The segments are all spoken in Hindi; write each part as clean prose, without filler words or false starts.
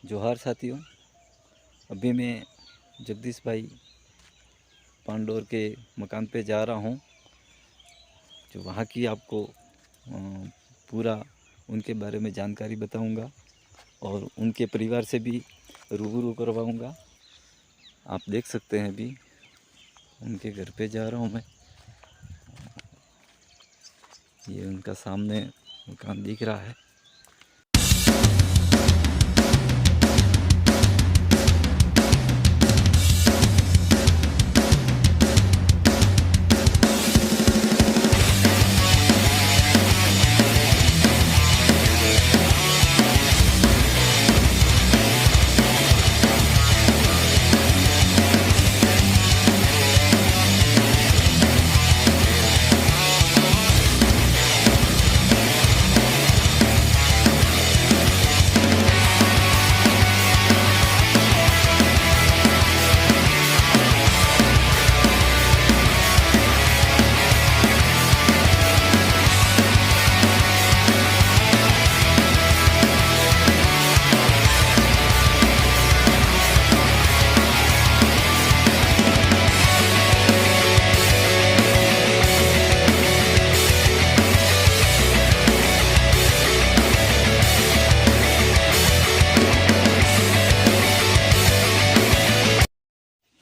जोहार साथियों। अभी मैं जगदीश भाई पांडोर के मकान पे जा रहा हूँ, जो वहाँ की आपको पूरा उनके बारे में जानकारी बताऊँगा और उनके परिवार से भी रूबरू करवाऊँगा। आप देख सकते हैं अभी उनके घर पे जा रहा हूँ मैं। ये उनका सामने मकान दिख रहा है।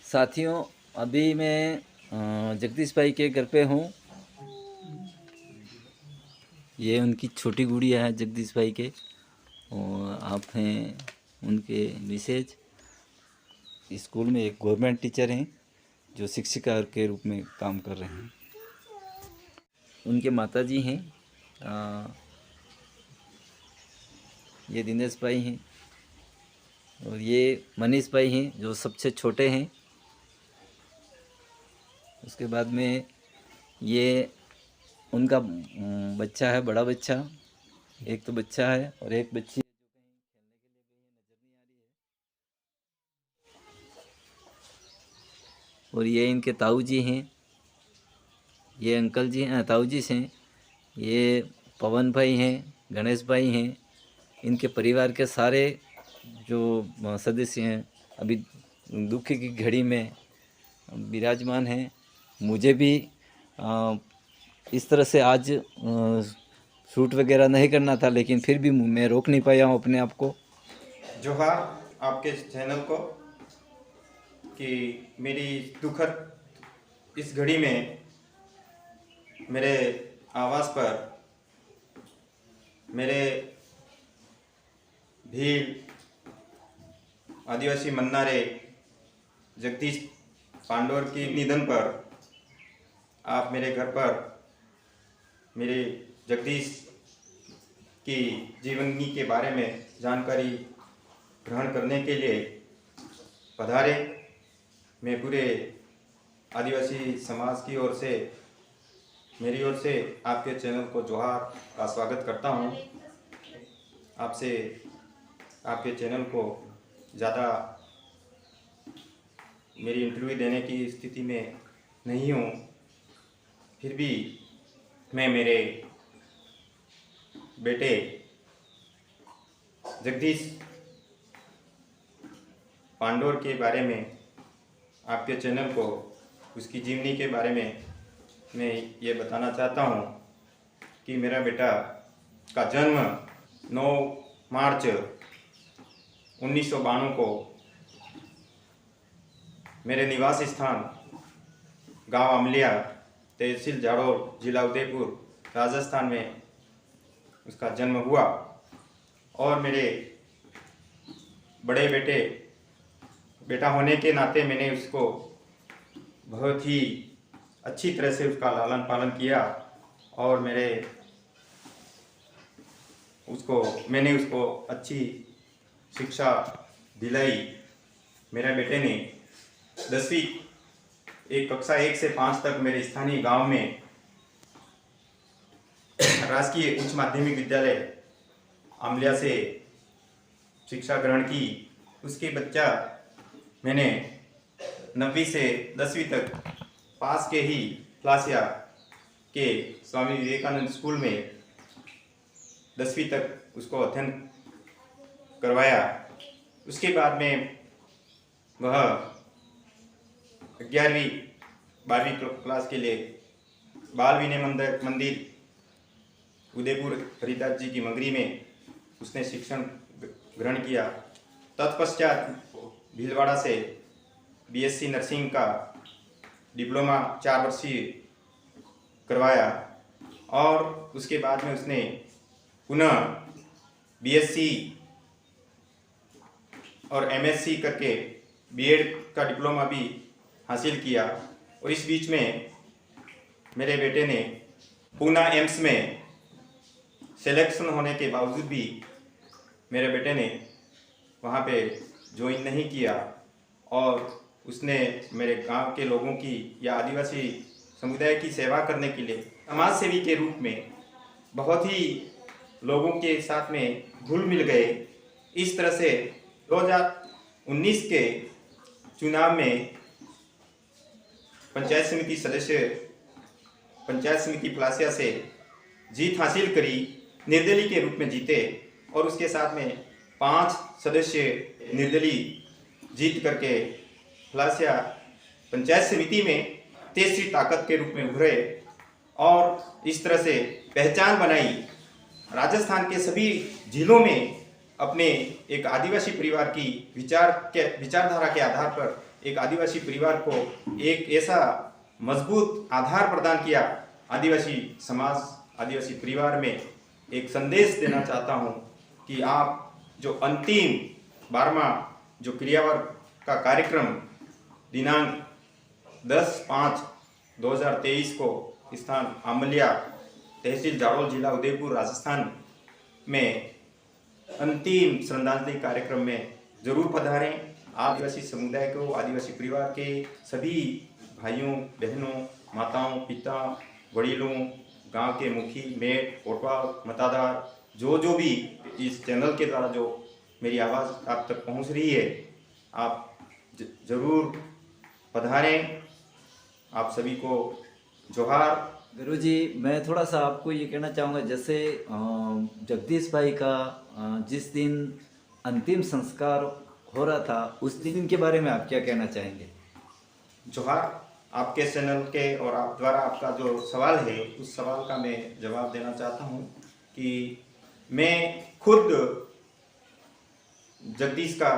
साथियों, अभी मैं जगदीश भाई के घर पे हूँ। ये उनकी छोटी गुड़िया है जगदीश भाई के, और आप हैं उनके मिसेज। स्कूल में एक गवर्नमेंट टीचर हैं जो शिक्षिका के रूप में काम कर रहे हैं। उनके माताजी हैं, ये दिनेश भाई हैं, और ये मनीष भाई हैं जो सबसे छोटे हैं। उसके बाद में ये उनका बच्चा है, बड़ा बच्चा। एक तो बच्चा है और एक बच्ची है जो कहीं खेलने के लिए गई है, नज़र नहीं आ रही है। और ये इनके ताऊ जी हैं, ये अंकल जी हैं, ताऊ जी हैं। ये पवन भाई हैं, गणेश भाई हैं। इनके परिवार के सारे जो सदस्य हैं अभी दुख की घड़ी में विराजमान हैं। मुझे भी इस तरह से आज शूट वगैरह नहीं करना था, लेकिन फिर भी मैं रोक नहीं पाया हूँ अपने आप को। जोहार आपके चैनल को कि मेरी दुखद इस घड़ी में मेरे आवास पर मेरे भील आदिवासी मन्नारे जगदीश पांडोर के निधन पर आप मेरे घर पर मेरे जगदीश की जीवनी के बारे में जानकारी ग्रहण करने के लिए पधारे। मैं पूरे आदिवासी समाज की ओर से, मेरी ओर से आपके चैनल को जोहार का स्वागत करता हूं। आपसे आपके चैनल को ज़्यादा मेरी इंटरव्यू देने की स्थिति में नहीं हूं, फिर भी मैं मेरे बेटे जगदीश पांडोर के बारे में, आपके चैनल को उसकी जीवनी के बारे में मैं ये बताना चाहता हूँ कि मेरा बेटा का जन्म 9 मार्च 1992 को मेरे निवास स्थान गांव अमलिया, तहसील जाडौर, जिला उदयपुर, राजस्थान में उसका जन्म हुआ। और मेरे बड़े बेटा होने के नाते मैंने उसको बहुत ही अच्छी तरह से उसका लालन पालन किया और मैंने उसको अच्छी शिक्षा दिलाई। मेरे बेटे ने 10वीं कक्षा 1 से 5 तक मेरे स्थानीय गांव में राजकीय उच्च माध्यमिक विद्यालय आमलिया से शिक्षा ग्रहण की। उसके बच्चा मैंने 9वीं से 10वीं तक पास के ही क्लासिया के स्वामी विवेकानंद स्कूल में 10वीं तक उसको अध्ययन करवाया। उसके बाद में वह 11वीं 12वीं क्लास के लिए बाल विनय मंदिर उदयपुर हरिदास जी की मंगरी में उसने शिक्षण ग्रहण किया। तत्पश्चात भीलवाड़ा से बीएससी नर्सिंग का डिप्लोमा 4 वर्षीय करवाया और उसके बाद में उसने पुनः बीएससी और एमएससी करके बीएड का डिप्लोमा भी हासिल किया। और इस बीच में मेरे बेटे ने पूना एम्स में सिलेक्शन होने के बावजूद भी मेरे बेटे ने वहाँ पे ज्वाइन नहीं किया और उसने मेरे गांव के लोगों की या आदिवासी समुदाय की सेवा करने के लिए समाज सेवी के रूप में बहुत ही लोगों के साथ में घुल मिल गए। इस तरह से 2019 के चुनाव में पंचायत समिति सदस्य पंचायत समिति पलासिया से जीत हासिल करी, निर्दलीय के रूप में जीते और उसके साथ में 5 सदस्य निर्दलीय जीत करके पलासिया पंचायत समिति में तीसरी ताकत के रूप में उभरे और इस तरह से पहचान बनाई। राजस्थान के सभी जिलों में अपने एक आदिवासी परिवार की विचारधारा के आधार पर एक आदिवासी परिवार को एक ऐसा मजबूत आधार प्रदान किया। आदिवासी समाज आदिवासी परिवार में एक संदेश देना चाहता हूँ कि आप जो अंतिम 12वां जो क्रियावर्ग का कार्यक्रम दिनांक 10/5/2023 को स्थान आमलिया तहसील जाड़ोल जिला उदयपुर राजस्थान में अंतिम श्रद्धांजलि कार्यक्रम में जरूर पधारें। आदिवासी समुदाय को आदिवासी परिवार के सभी भाइयों बहनों माताओं पिता वड़ीलों गांव के मुखी मेट कोटवाल मतादार जो भी इस चैनल के द्वारा जो मेरी आवाज़ आप तक पहुंच रही है, आप जरूर पधारें। आप सभी को जोहार। गुरुजी, मैं थोड़ा सा आपको ये कहना चाहूँगा, जैसे जगदीश भाई का जिस दिन अंतिम संस्कार हो रहा था उस दिन के बारे में आप क्या कहना चाहेंगे? जोहार। आपके चैनल के और आप द्वारा आपका जो सवाल है उस सवाल का मैं जवाब देना चाहता हूँ कि मैं खुद जगदीश का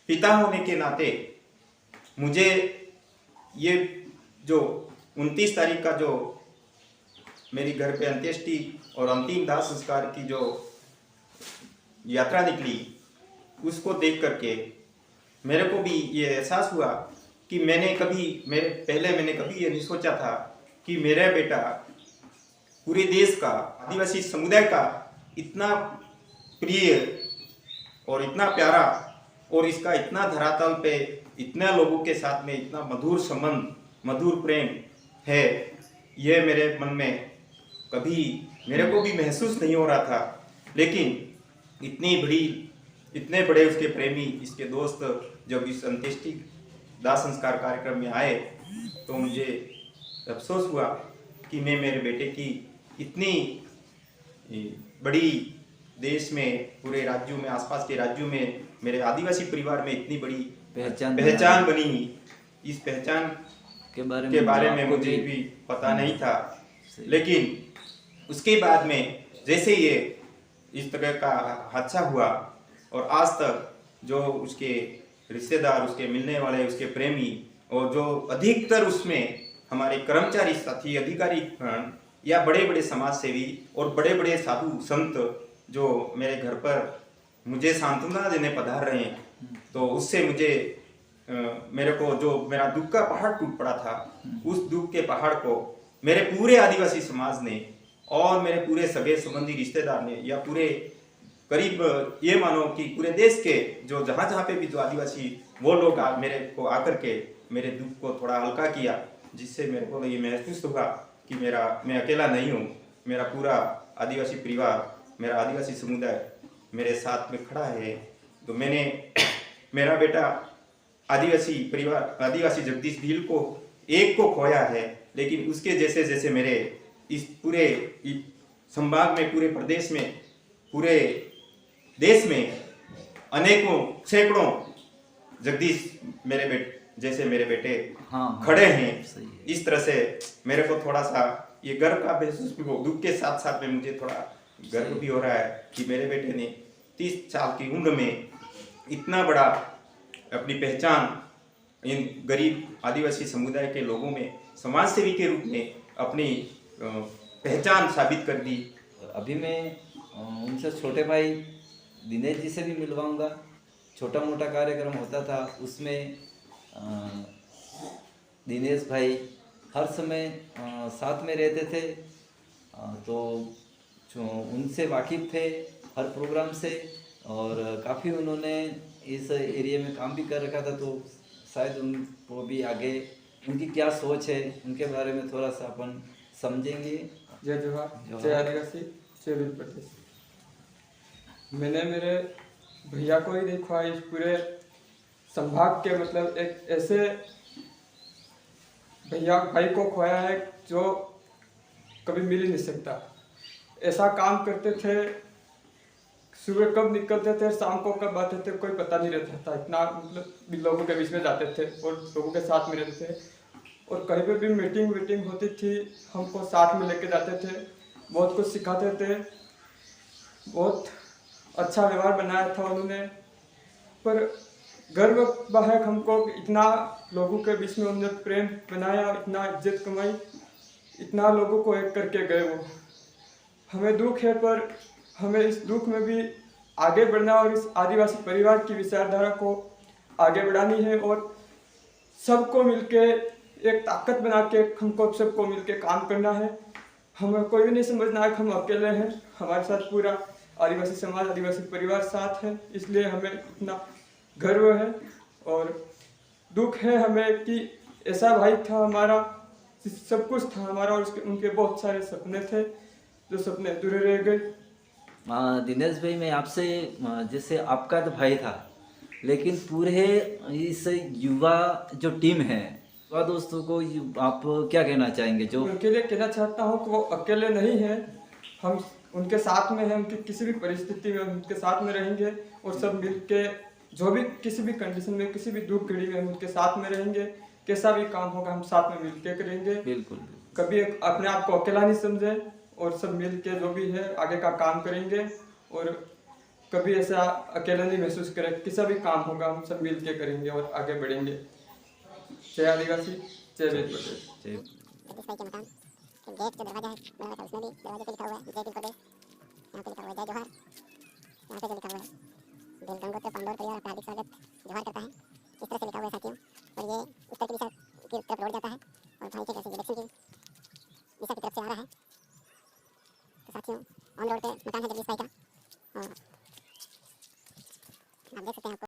पिता होने के नाते मुझे ये जो 29 तारीख का जो मेरी घर पे अंत्येष्टि और अंतिम दाह संस्कार की जो यात्रा निकली उसको देख करके मेरे को भी ये एहसास हुआ कि मैंने कभी ये नहीं सोचा था कि मेरा बेटा पूरे देश का आदिवासी समुदाय का इतना प्रिय और इतना प्यारा और इसका इतना धरातल पे इतना लोगों के साथ में इतना मधुर संबंध मधुर प्रेम है, ये मेरे मन में कभी मेरे को भी महसूस नहीं हो रहा था। लेकिन इतने बड़े उसके प्रेमी इसके दोस्त जब इस अंत्येष्टि दाह संस्कार कार्यक्रम में आए तो मुझे अफसोस हुआ कि मैं मेरे बेटे की इतनी बड़ी देश में पूरे राज्यों में आसपास के राज्यों में मेरे आदिवासी परिवार में इतनी बड़ी पहचान बनी। इस पहचान के बारे में मुझे भी पता नहीं था। लेकिन उसके बाद में जैसे ये इस तरह का हादसा हुआ और आज तक जो उसके रिश्तेदार उसके मिलने वाले उसके प्रेमी और जो अधिकतर उसमें हमारे कर्मचारी साथी अधिकारी या बड़े बड़े समाज सेवी और बड़े बड़े साधु संत जो मेरे घर पर मुझे सांत्वना देने पधार रहे हैं, तो उससे मुझे मेरे को जो मेरा दुख का पहाड़ टूट पड़ा था उस दुख के पहाड़ को मेरे पूरे आदिवासी समाज ने और मेरे पूरे सगे संबंधी रिश्तेदार ने या पूरे करीब ये मानो कि पूरे देश के जो जहाँ पे भी जो आदिवासी वो लोग मेरे को आकर के मेरे दुख को थोड़ा हल्का किया, जिससे मेरे को ये महसूस हुआ कि मैं अकेला नहीं हूँ। मेरा पूरा आदिवासी परिवार मेरा आदिवासी समुदाय मेरे साथ में खड़ा है। तो मैंने मेरा बेटा आदिवासी परिवार आदिवासी जगदीश भील को एक को खोया है, लेकिन उसके जैसे जैसे मेरे इस पूरे संभाग में पूरे प्रदेश में पूरे देश में अनेकों सैकड़ों जगदीश मेरे बेटे हाँ खड़े हैं। सही है। इस तरह से मेरे को थोड़ा सा ये गर्व का महसूस भी हो, दुख के साथ साथ में मुझे थोड़ा गर्व भी हो रहा है कि मेरे बेटे ने 30 साल की उम्र में इतना बड़ा अपनी पहचान इन गरीब आदिवासी समुदाय के लोगों में समाज सेवी के रूप में अपनी पहचान साबित कर दी। अभी मैं उनसे छोटे भाई दिनेश जी से भी मिलवाऊंगा। छोटा मोटा कार्यक्रम होता था उसमें दिनेश भाई हर समय साथ में रहते थे, तो जो उनसे वाकिफ़ थे हर प्रोग्राम से, और काफ़ी उन्होंने इस एरिया में काम भी कर रखा था, तो शायद उनको भी आगे उनकी क्या सोच है उनके बारे में थोड़ा सा अपन समझेंगे। जय जोहार, जय आदिवासी, जय वीर प्रदेश। मैंने मेरे भैया को ही देखा इस पूरे संभाग के, मतलब एक ऐसे भैया भाई को खोया है जो कभी मिल ही नहीं सकता। ऐसा काम करते थे, सुबह कब निकलते थे शाम को कब आते थे कोई पता नहीं रहता था। इतना मतलब लोगों के बीच में जाते थे और लोगों के साथ में रहते थे, और कहीं पे भी मीटिंग होती थी हमको साथ में लेके जाते थे, बहुत कुछ सिखाते थे, बहुत अच्छा व्यवहार बनाया था उन्होंने। पर गर्व है हमको इतना लोगों के बीच में उन्होंने प्रेम बनाया, इतना इज्जत कमाई, इतना लोगों को एक करके गए वो। हमें दुख है पर हमें इस दुख में भी आगे बढ़ना और इस आदिवासी परिवार की विचारधारा को आगे बढ़ानी है, और सबको मिलके एक ताकत बना के हमको सबको मिलके काम करना है। हमें कोई भी नहीं समझना है कि हम अकेले हैं, हमारे साथ पूरा आदिवासी समाज, आदिवासी परिवार साथ है। इसलिए हमें इतना गर्व है और दुख है हमें कि ऐसा भाई था हमारा, सब कुछ था हमारा, और उनके बहुत सारे सपने थे जो सपने अधूरे रह गए। दिनेश भाई, मैं आपसे जैसे आपका तो भाई था, लेकिन पूरे इस युवा जो टीम है, युवा दोस्तों को आप क्या कहना चाहेंगे? जो उनके लिए कहना चाहता हूँ कि वो अकेले नहीं हैं, हम उनके साथ में हैं, उनकी किसी भी परिस्थिति में उनके साथ में रहेंगे, और सब मिलके जो भी किसी भी कंडीशन में, किसी भी दुख घड़ी में हम उनके साथ में रहेंगे। कैसा भी काम होगा हम साथ में मिलके करेंगे। बिल्कुल कभी अपने आप को अकेला नहीं समझे, और सब मिल के जो भी है आगे का काम करेंगे, और कभी ऐसा अकेला नहीं महसूस करें। किसी भी काम होगा हम सब मिल के करेंगे और आगे बढ़ेंगे। जय आदिवासी, जय वीर प्रदेश। जय। जगदीश भाई के मकान के गेट जो दरवाजा है बना था, उसमें भी दरवाजे पे लिखा हुआ है जय वीर प्रदेश। यहाँ पे लिखा हुआ है जय जोहार। यहाँ पे जो लिखा हुआ है बेल गंगोत्र पांडोर परिवार आपका हार्दिक स्वागत जोहार करता है, इस तरह से लिखा हुआ है साथियों। और ये उत्तर की दिशा की तरफ रोड जाता है, और भाई के घर से दक्षिण की दिशा की तरफ से आ रहा है। तो साथियों ऑन रोड पे मकान है जगदीश भाई का, और आप देख सकते हैं आपको